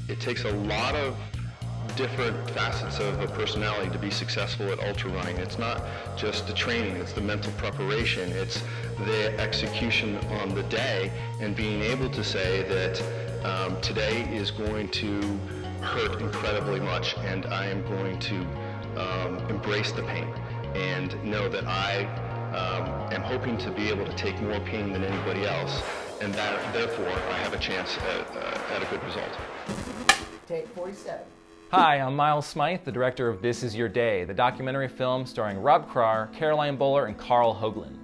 It takes a lot of different facets of a personality to be successful at ultra running. It's not just the training, it's the mental preparation, it's the execution on the day, and being able to say that today is going to hurt incredibly much, and I am going to embrace the pain and know that I am hoping to be able to take more pain than anybody else, and that therefore I have a chance at a good result. Take 47. Hi, I'm Miles Smythe, the director of This Is Your Day, the documentary film starring Rob Krar, Caroline Buller, and Carl Hoagland.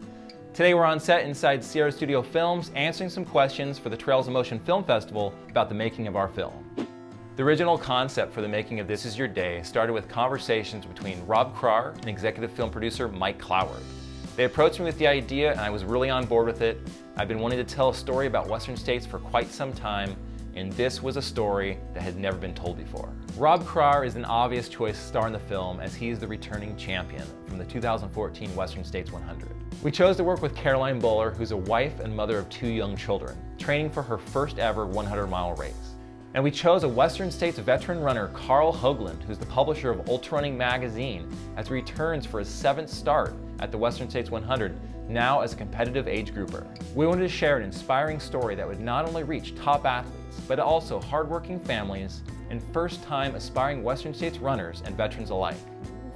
Today we're on set inside Sierra Studio Films, answering some questions for the Trails of Motion Film Festival about the making of our film. The original concept for the making of This Is Your Day started with conversations between Rob Krar and executive film producer Mike Cloward. They approached me with the idea and I was really on board with it. I've been wanting to tell a story about Western states for quite some time, and this was a story that had never been told before. Rob Krar is an obvious choice to star in the film, as he is the returning champion from the 2014 Western States 100. We chose to work with Caroline Buller, who's a wife and mother of 2 young children, training for her first ever 100-mile race. And we chose a Western States veteran runner, Carl Hoagland, who's the publisher of Ultra Running magazine, as he returns for his 7th start at the Western States 100, now as a competitive age grouper. We wanted to share an inspiring story that would not only reach top athletes, but also hardworking families and first-time aspiring Western States runners and veterans alike.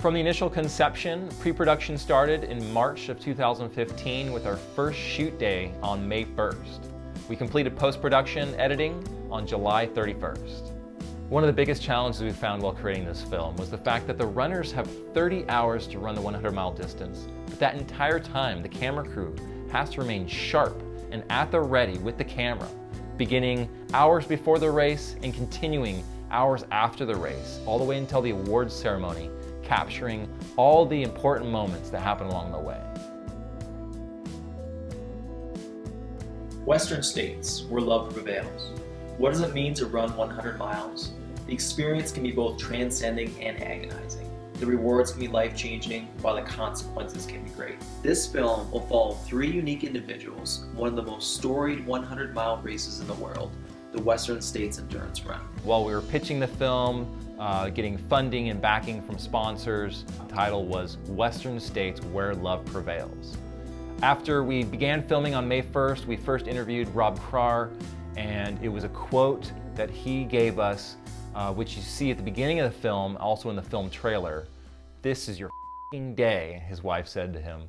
From the initial conception, pre-production started in March of 2015 with our first shoot day on May 1st. We completed post-production editing on July 31st. One of the biggest challenges we found while creating this film was the fact that the runners have 30 hours to run the 100-mile distance, but that entire time the camera crew has to remain sharp and at the ready with the camera, beginning hours before the race and continuing hours after the race, all the way until the awards ceremony, capturing all the important moments that happen along the way. Western states, where love prevails. What does it mean to run 100 miles? The experience can be both transcending and agonizing. The rewards can be life-changing, while the consequences can be great. This film will follow 3 unique individuals, one of the most storied 100-mile races in the world, the Western States Endurance Run. While we were pitching the film, getting funding and backing from sponsors, the title was Western States Where Love Prevails. After we began filming on May 1st, we first interviewed Rob Krar, and it was a quote that he gave us, which you see at the beginning of the film, also in the film trailer. "This is your f***ing day," his wife said to him.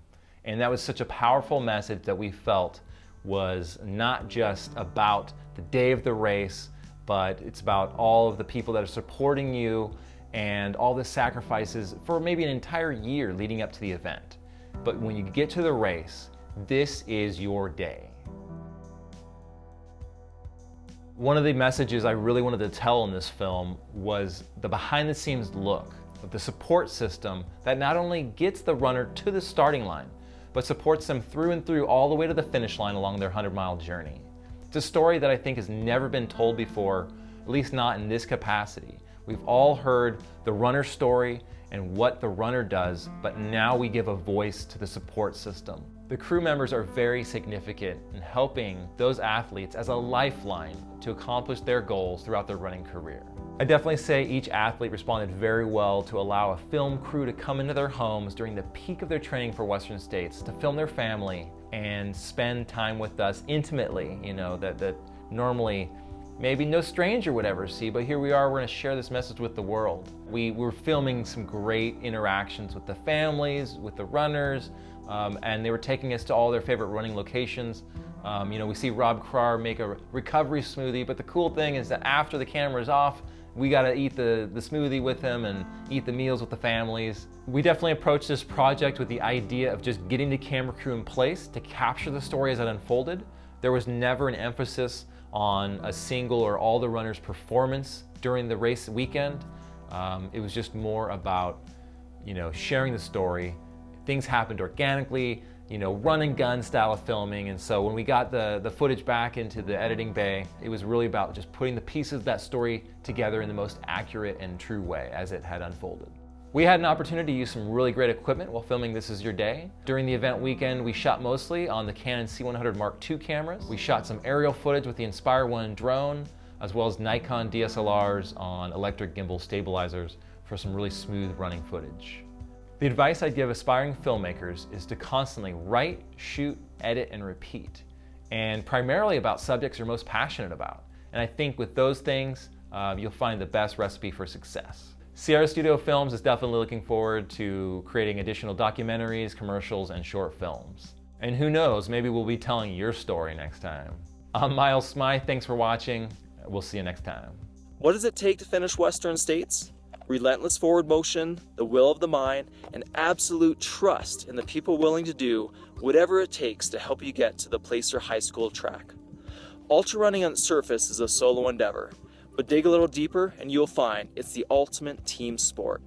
And that was such a powerful message that we felt was not just about the day of the race, but it's about all of the people that are supporting you and all the sacrifices for maybe an entire year leading up to the event. But when you get to the race, this is your day. One of the messages I really wanted to tell in this film was the behind-the-scenes look of the support system that not only gets the runner to the starting line, but supports them through and through all the way to the finish line along their 100-mile journey. It's a story that I think has never been told before, at least not in this capacity. We've all heard the runner story and what the runner does, but now we give a voice to the support system. The crew members are very significant in helping those athletes as a lifeline to accomplish their goals throughout their running career. I definitely say each athlete responded very well to allow a film crew to come into their homes during the peak of their training for Western States to film their family and spend time with us intimately, that normally maybe no stranger would ever see, but here we are, we're gonna share this message with the world. We were filming some great interactions with the families, with the runners, and they were taking us to all their favorite running locations. We see Rob Krar make a recovery smoothie, but the cool thing is that after the camera's off, we gotta eat the smoothie with him and eat the meals with the families. We definitely approached this project with the idea of just getting the camera crew in place to capture the story as it unfolded. There was never an emphasis on a single or all the runners' performance during the race weekend. It was just more about, sharing the story. Things happened organically, run and gun style of filming. And so when we got the footage back into the editing bay, it was really about just putting the pieces of that story together in the most accurate and true way as it had unfolded. We had an opportunity to use some really great equipment while filming This Is Your Day. During the event weekend, we shot mostly on the Canon C100 Mark II cameras. We shot some aerial footage with the Inspire 1 drone. as well as Nikon DSLRs on electric gimbal stabilizers for some really smooth running footage. The advice I'd give aspiring filmmakers is to constantly write, shoot, edit, and repeat, and primarily about subjects you're most passionate about. And I think with those things, you'll find the best recipe for success. Sierra Studio Films is definitely looking forward to creating additional documentaries, commercials, and short films. And who knows, maybe we'll be telling your story next time. I'm Miles Smythe, thanks for watching. We'll see you next time. What does it take to finish Western States? Relentless forward motion, the will of the mind, and absolute trust in the people willing to do whatever it takes to help you get to the Placer High School track. Ultra running on the surface is a solo endeavor, but dig a little deeper and you'll find it's the ultimate team sport.